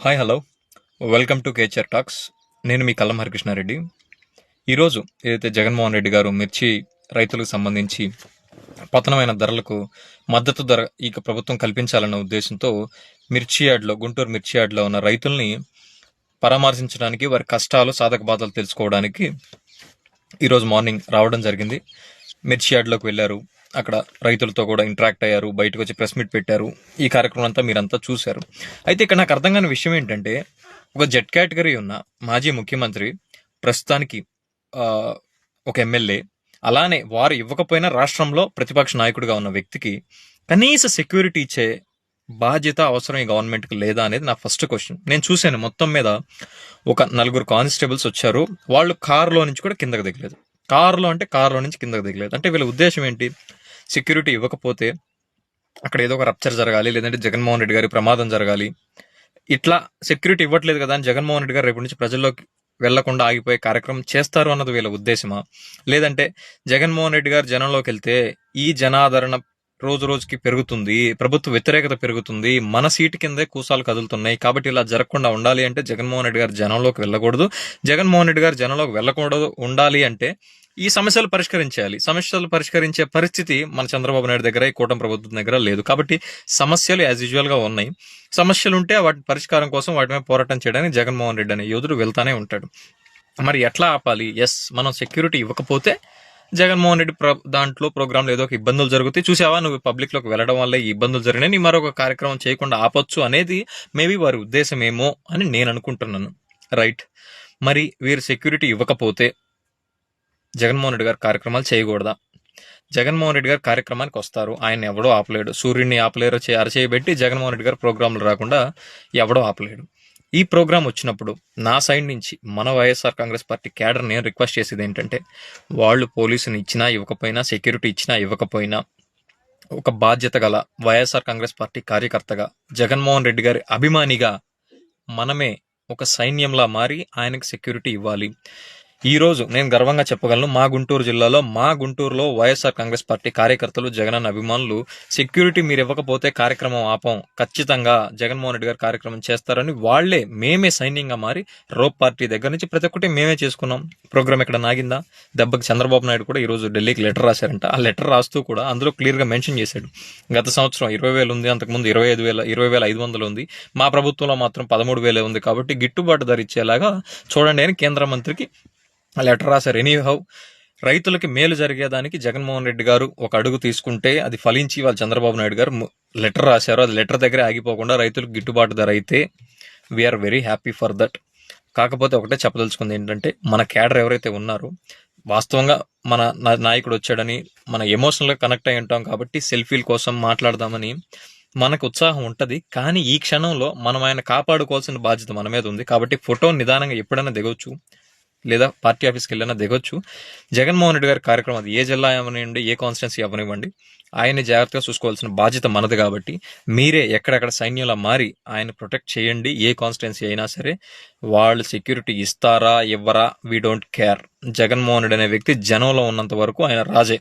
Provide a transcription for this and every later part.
Hi hello welcome to కేచర్ talks. నేను మీ కల్లం హరికృష్ణారెడ్డి. ఈరోజు ఏదైతే జగన్మోహన్ రెడ్డి గారు మిర్చి రైతులకు సంబంధించి పతనమైన ధరలకు మద్దతు ధర ఇక ప్రభుత్వం కల్పించాలన్న ఉద్దేశంతో గుంటూరు మిర్చి యార్డ్లో ఉన్న రైతుల్ని పరామర్శించడానికి, వారి కష్టాలు సాధక బాధలు తెలుసుకోవడానికి ఈరోజు మార్నింగ్ రావడం జరిగింది. మిర్చి యార్డ్లోకి వెళ్ళారు. అక్కడ రైతులతో కూడా ఇంటరాక్ట్ అయ్యారు, బయటకు వచ్చి ప్రెస్ మీట్ పెట్టారు. ఈ కార్యక్రమం అంతా మీరంతా చూశారు. అయితే ఇక్కడ నాకు అర్థం కాని విషయం ఏంటంటే, ఒక జెడ్ కేటగిరీ ఉన్న మాజీ ముఖ్యమంత్రి, ప్రస్తుతానికి ఒక ఎమ్మెల్యే, అలానే వారు ఇవ్వకపోయినా రాష్ట్రంలో ప్రతిపక్ష నాయకుడిగా ఉన్న వ్యక్తికి కనీస సెక్యూరిటీ ఇచ్చే బాధ్యత అవసరం ఈ గవర్నమెంట్కి లేదా అనేది నా ఫస్ట్ క్వశ్చన్. నేను చూశాను, మొత్తం మీద ఒక 4 కానిస్టేబుల్స్ వచ్చారు. వాళ్ళు కారులో నుంచి కూడా కిందకు దిగలేదు. కారులో నుంచి కిందకు దిగలేదు. అంటే వీళ్ళ ఉద్దేశం ఏంటి? సెక్యూరిటీ ఇవ్వకపోతే అక్కడ ఏదో ఒక రప్చర్ జరగాలి, లేదంటే జగన్మోహన్ రెడ్డి గారి ప్రమాదం జరగాలి. ఇట్లా సెక్యూరిటీ ఇవ్వట్లేదు కదా అని జగన్మోహన్ రెడ్డి గారు రేపు నుంచి ప్రజల్లోకి వెళ్లకుండా ఆగిపోయే కార్యక్రమం చేస్తారు అన్నది వీళ్ళ ఉద్దేశమా? లేదంటే జగన్మోహన్ రెడ్డి గారు జనంలోకి వెళ్తే ఈ జనాదరణ రోజు రోజుకి పెరుగుతుంది, ప్రభుత్వ వ్యతిరేకత పెరుగుతుంది, మన సీటు కిందే కూసాలు కదులుతున్నాయి, కాబట్టి ఇలా జరగకుండా ఉండాలి అంటే జగన్మోహన్ రెడ్డి గారు జనంలోకి వెళ్ళకూడదు. జగన్మోహన్ రెడ్డి గారు జనంలోకి వెళ్ళకూడదు ఉండాలి అంటే ఈ సమస్యలు పరిష్కరించాలి. సమస్యలు పరిష్కరించే పరిస్థితి మన చంద్రబాబు నాయుడు దగ్గర, ఈ కూటమి ప్రభుత్వం దగ్గర లేదు. కాబట్టి సమస్యలు యాజ్ యూజువల్ గా ఉన్నాయి. సమస్యలు ఉంటే వాటి పరిష్కారం కోసం వాటి మీద పోరాటం చేయడానికి జగన్మోహన్ రెడ్డి అనే యోధుడు వెళ్తానే ఉంటాడు. మరి ఎట్లా ఆపాలి? మనం సెక్యూరిటీ ఇవ్వకపోతే జగన్మోహన్ రెడ్డి దాంట్లో ప్రోగ్రాంలో ఏదో ఒక ఇబ్బందులు జరుగుతాయి, చూసావా నువ్వు పబ్లిక్ లోకి వెళ్ళడం వల్ల ఈ ఇబ్బందులు జరిగినాయి, మరొక కార్యక్రమం చేయకుండా ఆపొచ్చు అనేది మేబీ వారి ఉద్దేశం ఏమో అని నేను అనుకుంటున్నాను. రైట్. మరి వీరు సెక్యూరిటీ ఇవ్వకపోతే జగన్మోహన్ రెడ్డి గారు కార్యక్రమాలు చేయకూడదా? జగన్మోహన్ రెడ్డి గారు కార్యక్రమానికి వస్తారు, ఆయన ఎవడో ఆపలేడు. సూర్యుడిని ఆపలేరు, అరచేయబెట్టి జగన్మోహన్ రెడ్డి గారు ప్రోగ్రాంలు రాకుండా ఎవడో ఆపలేడు. ఈ ప్రోగ్రాం వచ్చినప్పుడు నా సైడ్ నుంచి మన వైఎస్ఆర్ కాంగ్రెస్ పార్టీ క్యాడర్ నేను రిక్వెస్ట్ చేసేది ఏంటంటే, వాళ్ళు పోలీసుని ఇచ్చినా ఇవ్వకపోయినా, సెక్యూరిటీ ఇచ్చినా ఇవ్వకపోయినా, ఒక బాధ్యత గల వైఎస్ఆర్ కాంగ్రెస్ పార్టీ కార్యకర్తగా, జగన్మోహన్ రెడ్డి గారి అభిమానిగా మనమే ఒక సైన్యంలా మారి ఆయనకు సెక్యూరిటీ ఇవ్వాలి. ఈ రోజు నేను గర్వంగా చెప్పగలను, మా గుంటూరు జిల్లాలో, మా గుంటూరులో వైఎస్ఆర్ కాంగ్రెస్ పార్టీ కార్యకర్తలు, జగనన్న అభిమానులు సెక్యూరిటీ మీరు ఇవ్వకపోతే కార్యక్రమం ఆపం, ఖచ్చితంగా జగన్మోహన్ రెడ్డి గారు కార్యక్రమం చేస్తారని మేమే సైన్యంగా మారి రోప్ పార్టీ దగ్గర నుంచి ప్రతి ఒక్కటి మేమే చేసుకున్నాం. ప్రోగ్రామ్ ఎక్కడ నాగిందా? దెబ్బకి చంద్రబాబు నాయుడు కూడా ఈ రోజు ఢిల్లీకి లెటర్ రాశారంట. ఆ లెటర్ రాస్తూ కూడా అందులో క్లియర్ గా మెన్షన్ చేశాడు, గత సంవత్సరం 20,000 ఉంది, అంతకుముందు 20,500 ఉంది, మా ప్రభుత్వంలో మాత్రం 13,000 ఉంది, కాబట్టి గిట్టుబాటు ధర ఇచ్చేలాగా చూడండి అని కేంద్ర మంత్రికి లెటర్ రాశారు. ఎనీహౌ రైతులకి మేలు జరిగేదానికి జగన్మోహన్ రెడ్డి గారు ఒక అడుగు తీసుకుంటే అది ఫలించి వాళ్ళు చంద్రబాబు నాయుడు గారు లెటర్ రాశారు. అది లెటర్ దగ్గరే ఆగిపోకుండా రైతులకు గిట్టుబాటు ధర అయితే we are very happy for that. కాకపోతే ఒకటే చెప్పదలుచుకుంది ఏంటంటే, మన క్యాడర్ ఎవరైతే ఉన్నారో, వాస్తవంగా మన నాయకుడు వచ్చాడని మన ఎమోషనల్ గా కనెక్ట్ అయి ఉంటాం కాబట్టి సెల్ఫీల కోసం మాట్లాడదామని మనకు ఉత్సాహం ఉంటది. కానీ ఈ క్షణంలో మనం ఆయన కాపాడుకోవాల్సిన బాధ్యత మన మీద ఉంది. కాబట్టి ఫోటో నిదానంగా ఎప్పుడైనా దిగొచ్చు, లేదా పార్టీ ఆఫీస్కి వెళ్ళినా దిగొచ్చు. జగన్మోహన్ రెడ్డి గారి కార్యక్రమం అది ఏ జిల్లా అవనివ్వండి, ఏ కాన్స్టిట్యున్సీ అవనివ్వండి, ఆయన్ని జాగ్రత్తగా చూసుకోవాల్సిన బాధ్యత మనది. కాబట్టి మీరే ఎక్కడెక్కడ సైన్యంలా మారి ఆయన ప్రొటెక్ట్ చేయండి. ఏ కాన్స్టిట్యున్సీ అయినా సరే వాళ్ళు సెక్యూరిటీ ఇస్తారా ఇవ్వరా we don't care. Jaganmohan Reddy అనే వ్యక్తి జనంలో ఉన్నంత వరకు ఆయన రాజే.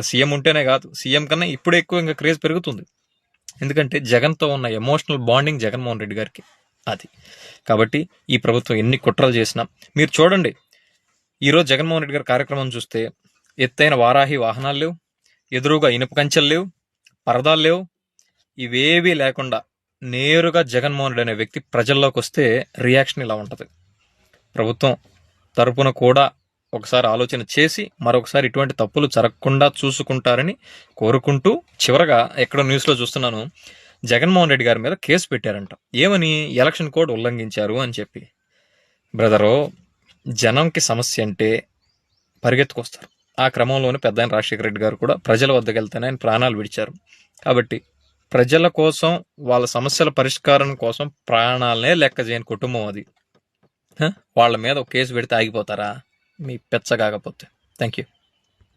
సీఎం ఉంటేనే కాదు, సీఎం కన్నా ఇప్పుడే ఎక్కువ ఇంకా క్రేజ్ పెరుగుతుంది. ఎందుకంటే జగన్తో ఉన్న ఎమోషనల్ బాండింగ్ జగన్మోహన్ రెడ్డి గారికి అది. కాబట్టి ఈ ప్రభుత్వం ఎన్ని కుట్రలు చేసినా మీరు చూడండి, ఈరోజు జగన్మోహన్ రెడ్డి గారి కార్యక్రమం చూస్తే ఎత్తైన వారాహి వాహనాలు లేవు, ఎదురుగా ఇనుప కంచెలు లేవు, పరదాలు లేవు, ఇవేవీ లేకుండా నేరుగా జగన్మోహన్ రెడ్డి అనే వ్యక్తి ప్రజల్లోకి వస్తే రియాక్షన్ ఇలా ఉంటుంది. ప్రభుత్వం తరపున కూడా ఒకసారి ఆలోచన చేసి మరొకసారి ఇటువంటి తప్పులు జరగకుండా చూసుకుంటారని కోరుకుంటూ, చివరగా ఎక్కడో న్యూస్లో చూస్తున్నాను, జగన్మోహన్ రెడ్డి గారి మీద కేసు పెట్టారంట. ఏమని? ఎలక్షన్ కోడ్ ఉల్లంఘించారు అని చెప్పి. బ్రదరు, జనంకి సమస్య అంటే పరిగెత్తుకొస్తారు. ఆ క్రమంలోనే పెద్ద ఆయన రాజశేఖర రెడ్డి గారు కూడా ప్రజల వద్దకు వెళ్తేనే ఆయన ప్రాణాలు విడిచారు. కాబట్టి ప్రజల కోసం, వాళ్ళ సమస్యల పరిష్కారం కోసం ప్రాణాలనే లెక్క చేయని కుటుంబం అది. వాళ్ళ మీద ఒక కేసు పెడితే ఆగిపోతారా? మీ పెచ్చ కాకపోతే. Thank you.